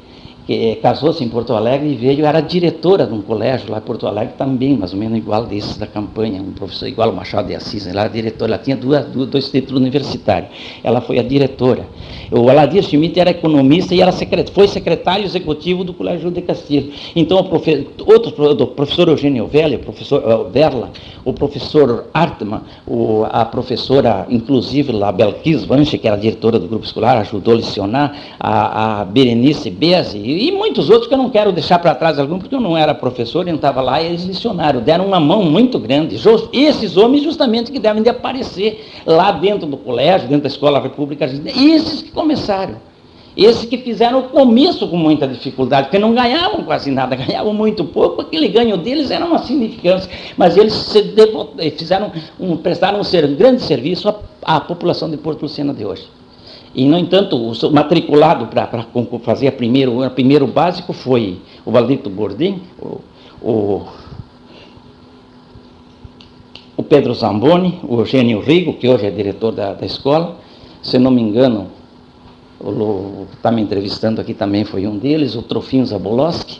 que casou-se em Porto Alegre e veio, era diretora de um colégio lá em Porto Alegre, também mais ou menos igual desses da campanha, um professor igual ao Machado de Assis, ela era diretora, ela tinha dois títulos universitários, ela foi a diretora. O Aladir Schmidt era economista e foi secretário executivo do Colégio de Castilho. Então o professor Eugênio Velha, o professor Verla, o professor Artman, a professora, inclusive, a Belkis Vanche, que era diretora do grupo escolar, ajudou a lecionar, a Berenice Bezzi, e muitos outros que eu não quero deixar para trás algum, porque eu não era professor, eu não estava lá, e eles missionários, deram uma mão muito grande. Esses homens justamente que devem de aparecer lá dentro do colégio, dentro da Escola República Argentina, esses que começaram. Esses que fizeram o começo com muita dificuldade, porque não ganhavam quase nada, ganhavam muito pouco, aquele ganho deles era uma significância, mas eles prestaram um grande serviço à população de Porto Lucena de hoje. E, no entanto, o matriculado para fazer o primeiro básico foi o Valdito Bordim, o Pedro Zamboni, o Eugênio Rigo, que hoje é diretor da escola, se não me engano, o que está me entrevistando aqui também foi um deles, o Trofim Zaboloski,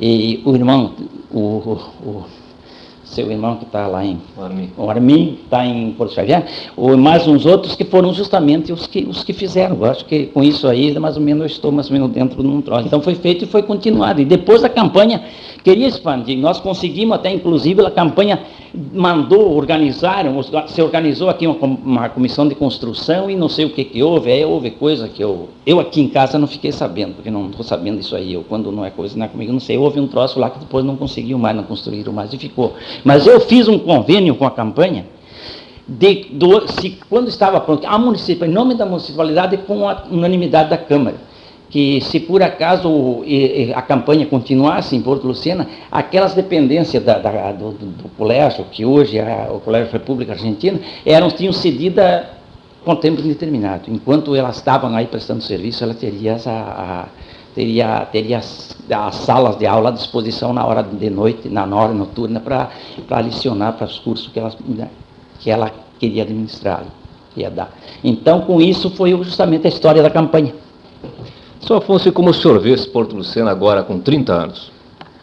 e o irmão, seu irmão que está lá o Armin está em Porto Xavier, ou mais uns outros que foram justamente os que fizeram. Eu acho que com isso aí, mais ou menos, eu estou mais ou menos dentro de um troço. Então foi feito e foi continuado. E depois a campanha queria expandir. Nós conseguimos até, inclusive, a campanha se organizou aqui uma comissão de construção e não sei o que houve. Aí houve coisa que eu aqui em casa não fiquei sabendo, porque não estou sabendo isso aí. Quando não é coisa, não é comigo, não sei. Houve um troço lá que depois não conseguiu mais, não construíram mais e ficou. Mas eu fiz um convênio com a campanha, quando estava pronto, em nome da municipalidade, com a unanimidade da Câmara, que se por acaso a campanha continuasse em Porto Lucena, aquelas dependências do colégio, que hoje é o Colégio República Argentina, tinham cedida com tempo indeterminado. Enquanto elas estavam aí prestando serviço, ela teria as salas de aula à disposição na hora de noite, na hora noturna, para licionar para os cursos que ela queria administrar, ia dar. Então, com isso, foi justamente a história da campanha. Sr. Afonso, e como o senhor vê esse Porto Lucena agora com 30 anos?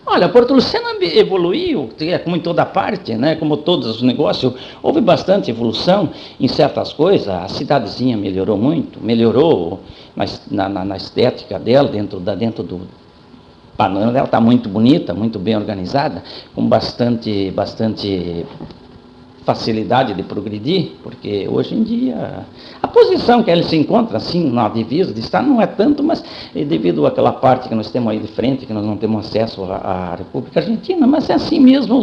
Olha, Porto Lucena evoluiu, como em toda parte, né? Como todos os negócios, houve bastante evolução em certas coisas. A cidadezinha melhorou muito, melhorou na estética dela, dentro do panorama dela, está muito bonita, muito bem organizada, com bastante facilidade de progredir, porque hoje em dia a posição que ele se encontra assim na divisa de estar não é tanto, mas devido àquela parte que nós temos aí de frente, que nós não temos acesso à República Argentina, mas é assim mesmo,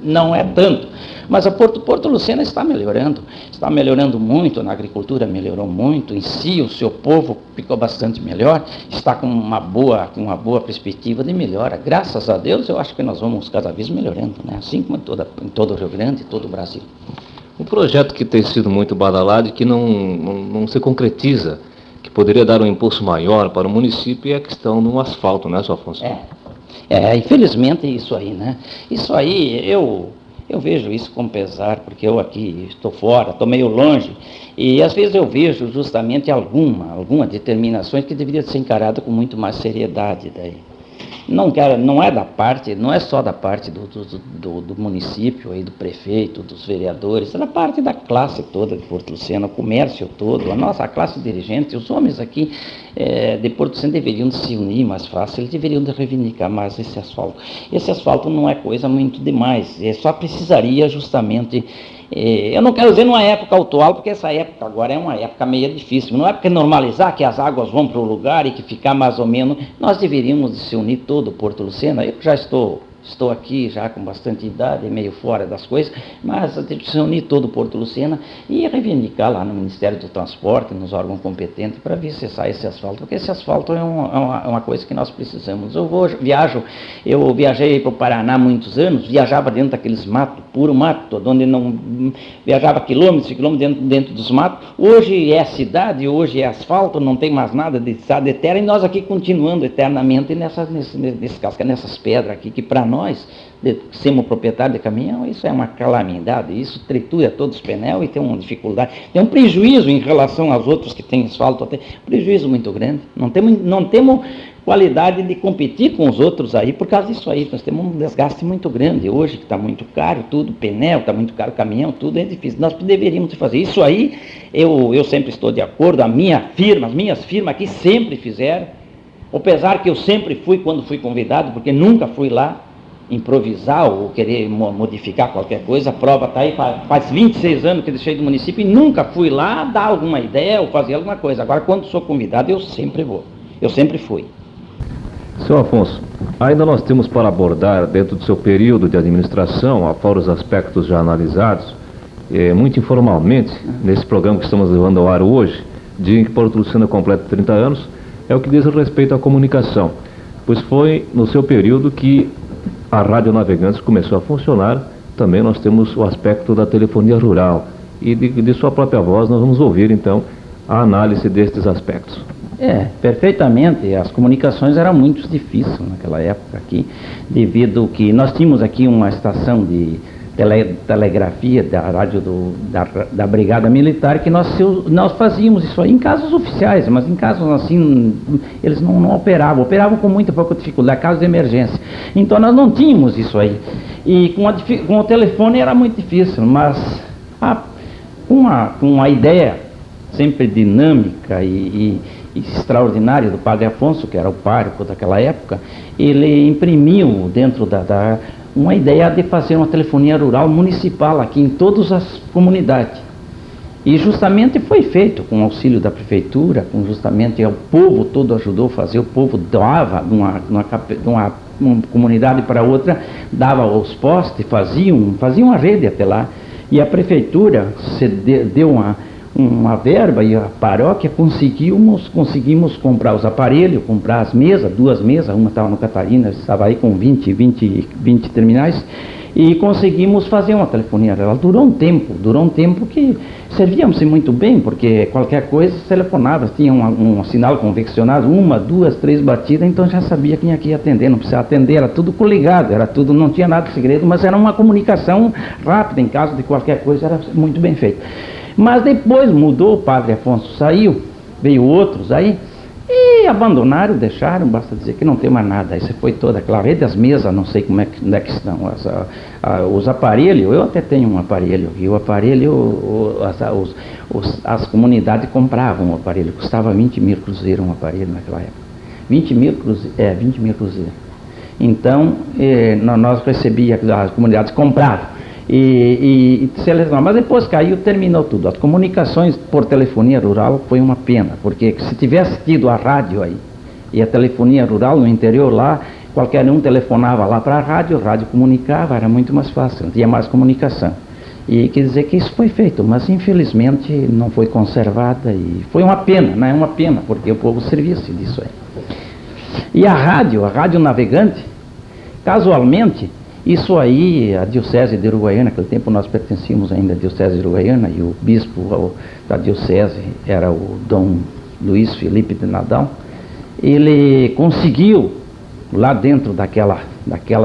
não é tanto. Mas a Porto Lucena está melhorando muito, na agricultura melhorou muito, em si o seu povo ficou bastante melhor, está com uma boa perspectiva de melhora. Graças a Deus, eu acho que nós vamos cada vez melhorando, né? Assim como em todo o Rio Grande e todo o Brasil. Um projeto que tem sido muito badalado e que não se concretiza, que poderia dar um impulso maior para o município, é a questão do asfalto, né, Sr. Afonso? Infelizmente isso aí, né? Isso aí, eu vejo isso com pesar, porque eu aqui estou fora, estou meio longe, e às vezes eu vejo justamente alguma determinações que deveria ser encarada com muito mais seriedade daí. Não é só da parte do município, aí, do prefeito, dos vereadores, é da parte da classe toda de Porto Lucena, o comércio todo, a classe dirigente, os homens aqui de Porto Lucena deveriam se unir mais fácil, eles deveriam de reivindicar mais esse asfalto. Esse asfalto não é coisa muito demais, só precisaria justamente... eu não quero dizer numa época atual, porque essa época agora é uma época meio difícil. Não é porque normalizar que as águas vão para o lugar e que ficar mais ou menos... Nós deveríamos se unir todo Porto Lucena. Eu já estou aqui já com bastante idade, meio fora das coisas, mas se unir todo Porto Lucena e reivindicar lá no Ministério do Transporte, nos órgãos competentes, para ver se sai esse asfalto, porque esse asfalto é uma coisa que nós precisamos. Eu viajei para o Paraná há muitos anos, viajava dentro daqueles matos, puro mato, onde não viajava quilômetros e quilômetros dentro dos matos. Hoje é cidade, hoje é asfalto, não tem mais nada de estado eterno, e nós aqui continuando eternamente nessas pedras aqui, que para nós, sermos proprietários de caminhão, isso é uma calamidade, isso tritura todos os pneus e tem uma dificuldade, tem um prejuízo em relação aos outros que têm asfalto, tem um prejuízo muito grande, não temos qualidade de competir com os outros aí, por causa disso aí, nós temos um desgaste muito grande hoje, que está muito caro tudo, pneu, está muito caro caminhão, tudo é difícil, nós deveríamos fazer isso aí, eu sempre estou de acordo, as minhas firmas aqui sempre fizeram, apesar que eu sempre fui quando fui convidado, porque nunca fui lá improvisar ou querer modificar qualquer coisa, a prova está aí, faz 26 anos que deixei do município e nunca fui lá dar alguma ideia ou fazer alguma coisa. Agora, quando sou convidado, eu sempre vou. Eu sempre fui. Senhor Afonso, ainda nós temos para abordar, dentro do seu período de administração, afora os aspectos já analisados, muito informalmente, nesse programa que estamos levando ao ar hoje, dia em que Porto Lucena completa 30 anos, é o que diz respeito à comunicação, pois foi no seu período que a Rádio Navegantes começou a funcionar. Também nós temos o aspecto da telefonia rural, e de sua própria voz nós vamos ouvir então a análise destes aspectos. Perfeitamente. As comunicações eram muito difíceis naquela época aqui, devido que nós tínhamos aqui uma estação de telegrafia da rádio da Brigada Militar, que nós fazíamos isso aí em casos oficiais, mas em casos assim, eles não operavam com muita pouca dificuldade, casos de emergência. Então nós não tínhamos isso aí. E com o telefone era muito difícil, mas com a ideia sempre dinâmica e extraordinária do Padre Afonso, que era o pároco daquela época, ele imprimiu dentro uma ideia de fazer uma telefonia rural municipal aqui em todas as comunidades. E justamente foi feito com o auxílio da prefeitura, justamente o povo todo ajudou a fazer, o povo doava de uma comunidade para outra, dava os postes, fazia uma rede até lá, e a prefeitura deu uma verba, e a paróquia conseguimos comprar os aparelhos, comprar as mesas, 2 mesas, uma estava no Catarina, estava aí com 20 terminais, e conseguimos fazer uma telefonia. Ela durou um tempo que servíamos muito bem, porque qualquer coisa se telefonava, tinha um sinal conveccionado, 1, 2, 3 batidas, então já sabia quem ia atender, não precisava atender, era tudo coligado, não tinha nada de segredo, mas era uma comunicação rápida, em caso de qualquer coisa, era muito bem feito. Mas depois mudou, o Padre Afonso saiu, veio outros aí, e abandonaram, deixaram, basta dizer que não tem mais nada. Aí você foi toda aquela rede, as mesas, não sei onde é que estão, os aparelhos, eu até tenho um aparelho, e o aparelho, as comunidades compravam o aparelho, custava 20 mil cruzeiros um aparelho naquela época. 20 mil cruzeiros. Então, nós recebíamos, as comunidades compravam. Mas depois caiu, terminou tudo. As comunicações por telefonia rural foi uma pena, porque se tivesse tido a rádio aí e a telefonia rural no interior lá, qualquer um telefonava lá para a rádio comunicava, era muito mais fácil, tinha mais comunicação. E quer dizer que isso foi feito, mas infelizmente não foi conservada, e foi uma pena, não é uma pena, porque o povo servia-se disso aí. E a rádio Navegante, casualmente, isso aí, a Diocese de Uruguaiana, naquele tempo nós pertencíamos ainda à Diocese de Uruguaiana, e o bispo da Diocese era o Dom Luiz Felipe de Nadal. Ele conseguiu, lá dentro daquela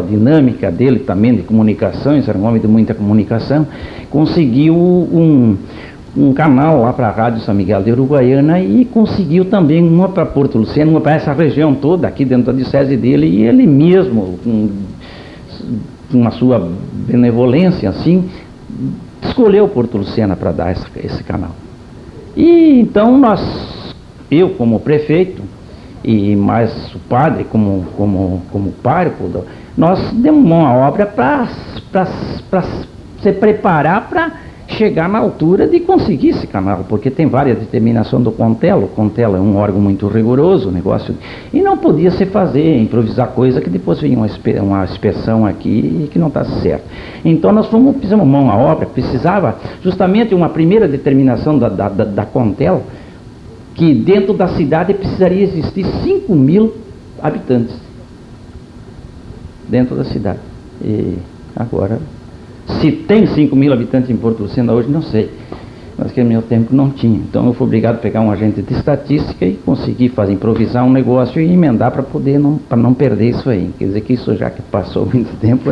dinâmica dele também de comunicações, era um homem de muita comunicação, conseguiu um canal lá para a Rádio São Miguel de Uruguaiana, e conseguiu também uma para Porto Lucena, uma para essa região toda, aqui dentro da Diocese dele, e ele mesmo, com a sua benevolência, assim, escolheu Porto Lucena para dar esse canal. E então eu como prefeito, e mais o padre como pároco, nós demos uma obra para se preparar para chegar na altura de conseguir esse canal, porque tem várias determinações do CONTEL. O CONTEL é um órgão muito rigoroso, negócio, e não podia se fazer, improvisar coisa que depois vinha uma inspeção aqui e que não está certo. Então nós fizemos mão à obra, precisava justamente uma primeira determinação da CONTEL, que dentro da cidade precisaria existir 5 mil habitantes dentro da cidade. E agora, se tem 5 mil habitantes em Porto Lucena hoje, não sei, mas que no meu tempo não tinha. Então eu fui obrigado a pegar um agente de estatística e conseguir improvisar um negócio e emendar para não perder isso aí. Quer dizer que isso já que passou muito tempo.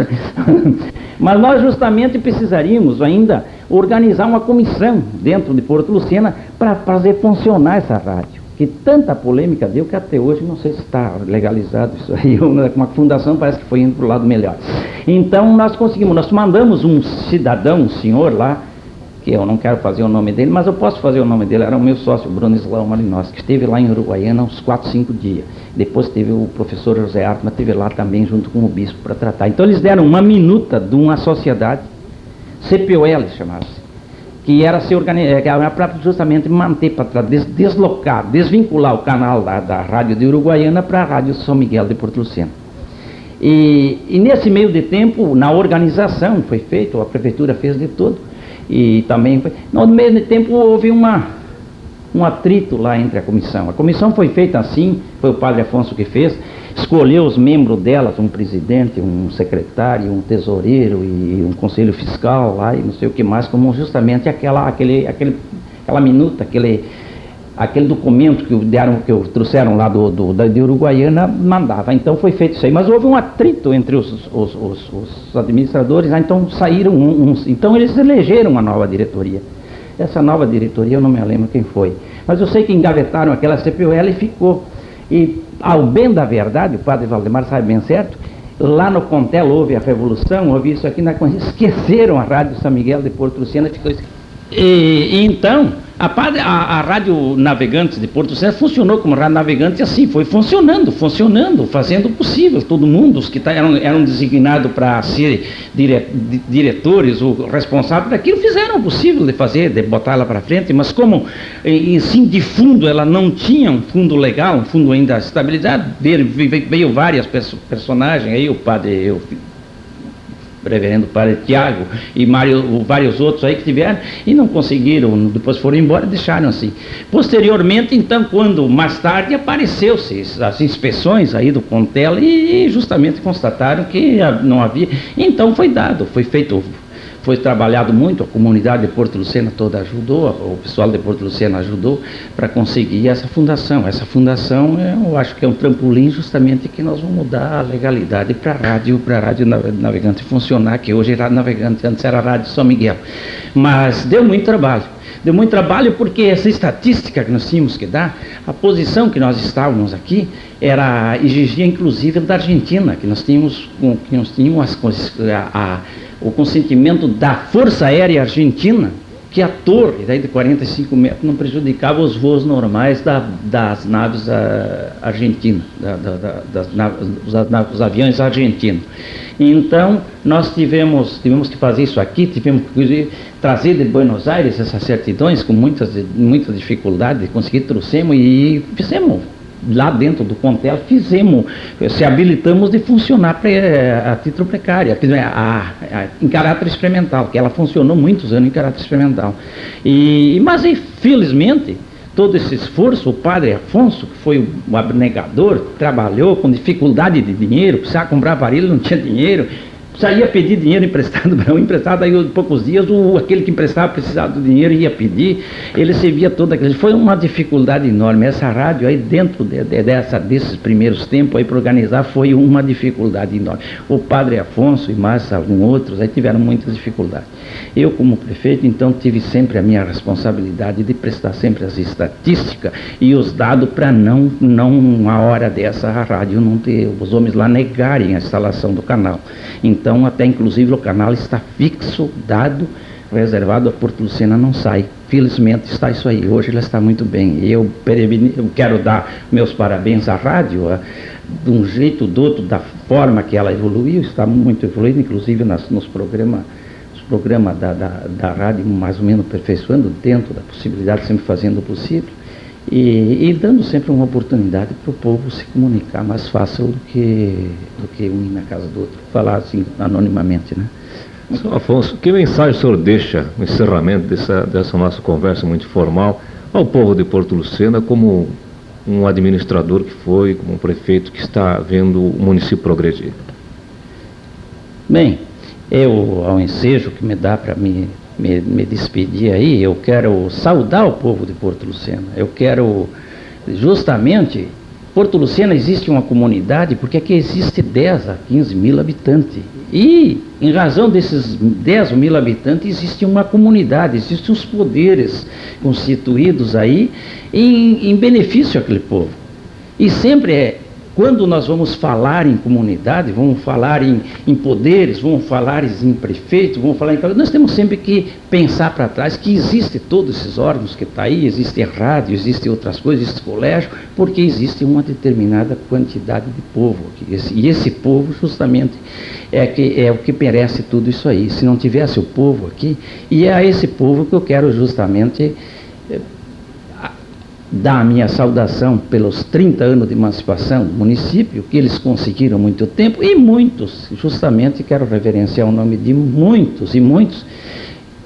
Mas nós justamente precisaríamos ainda organizar uma comissão dentro de Porto Lucena para fazer funcionar essa rádio. Que tanta polêmica deu que até hoje não sei se está legalizado isso aí, uma fundação parece que foi indo para o lado melhor. Então nós mandamos um cidadão, um senhor lá, que eu não quero fazer o nome dele, mas eu posso fazer o nome dele, era o meu sócio, Bruno Islão Malinowski, que esteve lá em Uruguaiana uns 4, 5 dias. Depois teve o professor José Artman, esteve lá também junto com o bispo para tratar. Então eles deram uma minuta de uma sociedade, CPOL chamava-se, que era para justamente manter, para deslocar, desvincular o canal da Rádio de Uruguaiana para a Rádio São Miguel de Porto Lucena. E nesse meio de tempo, na organização foi feito, a prefeitura fez de tudo, e também foi, no meio de tempo houve um atrito lá entre a comissão. A comissão foi feita assim, foi o padre Afonso que fez, escolheu os membros delas, um presidente, um secretário, um tesoureiro e um conselho fiscal lá e não sei o que mais, como justamente aquela minuta, aquele documento que trouxeram lá de Uruguaiana mandava. Então foi feito isso aí, mas houve um atrito entre os administradores, então saíram então eles elegeram uma nova diretoria. Essa nova diretoria eu não me lembro quem foi, mas eu sei que engavetaram aquela CPUL e ficou. E ao bem da verdade, o padre Valdemar sabe bem certo, lá no Contel houve a revolução, houve isso aqui, esqueceram a Rádio São Miguel de Porto Lucena, ficou então, a Rádio Navegantes de Porto Lucena funcionou como Rádio Navegantes, e assim, foi funcionando, fazendo o possível. Todo mundo, os que eram designados para ser diretores, o responsável daquilo, fizeram o possível de fazer, de botar ela para frente, mas como, sim, de fundo, ela não tinha um fundo legal, um fundo ainda estabilizado, veio várias personagens, aí o reverendo padre Tiago e vários outros aí que tiveram e não conseguiram, depois foram embora e deixaram assim. Posteriormente, então, quando mais tarde apareceu-se as inspeções aí do Contel e justamente constataram que não havia, então foi trabalhado muito, a comunidade de Porto Lucena toda ajudou, o pessoal de Porto Lucena ajudou para conseguir essa fundação. Essa fundação, eu acho que é um trampolim justamente que nós vamos dar a legalidade para a Rádio Navegante funcionar, que hoje é Rádio Navegante, antes era a Rádio São Miguel. Mas deu muito trabalho porque essa estatística que nós tínhamos que dar, a posição que nós estávamos aqui, exigia inclusive da Argentina, que nós tínhamos o consentimento da Força Aérea Argentina, que a torre daí de 45 metros não prejudicava os voos normais das naves argentinas, dos aviões argentinos. Então, nós tivemos que fazer isso aqui, tivemos que trazer de Buenos Aires essas certidões com muita dificuldade de conseguir, trouxemos e fizemos. Lá dentro do Contel se habilitamos de funcionar a título precário, em caráter experimental, que ela funcionou muitos anos em caráter experimental. Mas infelizmente, todo esse esforço, o padre Afonso, que foi um abnegador, trabalhou com dificuldade de dinheiro, precisava comprar varilha, não tinha dinheiro, saía pedir dinheiro emprestado para um emprestado, aí em poucos dias aquele que emprestava precisava do dinheiro e ia pedir, ele servia toda aquela. Foi uma dificuldade enorme. Essa rádio aí dentro desses primeiros tempos aí para organizar foi uma dificuldade enorme. O padre Afonso e mais alguns outros aí tiveram muitas dificuldades. Eu, como prefeito, então tive sempre a minha responsabilidade de prestar sempre as estatísticas e os dados para não uma hora dessa a rádio não ter, os homens lá negarem a instalação do canal. Então, até inclusive o canal está fixo, dado, reservado a Porto Lucena, não sai. Felizmente está isso aí, hoje ela está muito bem. E eu quero dar meus parabéns à rádio, de um jeito ou do outro, da forma que ela evoluiu, está muito evoluída, inclusive nos programas da rádio, mais ou menos aperfeiçoando dentro da possibilidade, sempre fazendo o possível. E dando sempre uma oportunidade para o povo se comunicar mais fácil do que um ir na casa do outro, falar assim anonimamente, né? Sr. Afonso, que mensagem o senhor deixa no encerramento dessa nossa conversa muito formal ao povo de Porto Lucena, como um administrador que foi, como um prefeito que está vendo o município progredir? Bem, ao ensejo que me dá para me despedir aí, eu quero saudar o povo de Porto Lucena. Eu quero, justamente, Porto Lucena existe uma comunidade porque aqui existe 10 a 15 mil habitantes. E, em razão desses 10 mil habitantes, existe uma comunidade, existem os poderes constituídos aí em benefício àquele povo. E sempre quando nós vamos falar em comunidade, vamos falar em poderes, vamos falar em prefeitos, vamos falar em... Nós temos sempre que pensar para trás que existe todos esses órgãos que estão aí, existe rádio, existe outras coisas, existe colégio, porque existe uma determinada quantidade de povo aqui. E esse povo justamente é o que merece tudo isso aí. Se não tivesse o povo aqui, e é a esse povo que eu quero justamente dar a minha saudação pelos 30 anos de emancipação do município, que eles conseguiram muito tempo, e muitos, justamente quero reverenciar o nome de muitos e muitos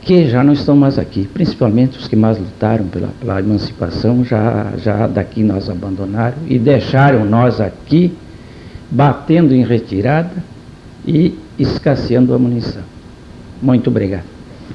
que já não estão mais aqui, principalmente os que mais lutaram pela emancipação, já daqui nós abandonaram e deixaram nós aqui batendo em retirada e escasseando a munição. Muito obrigado.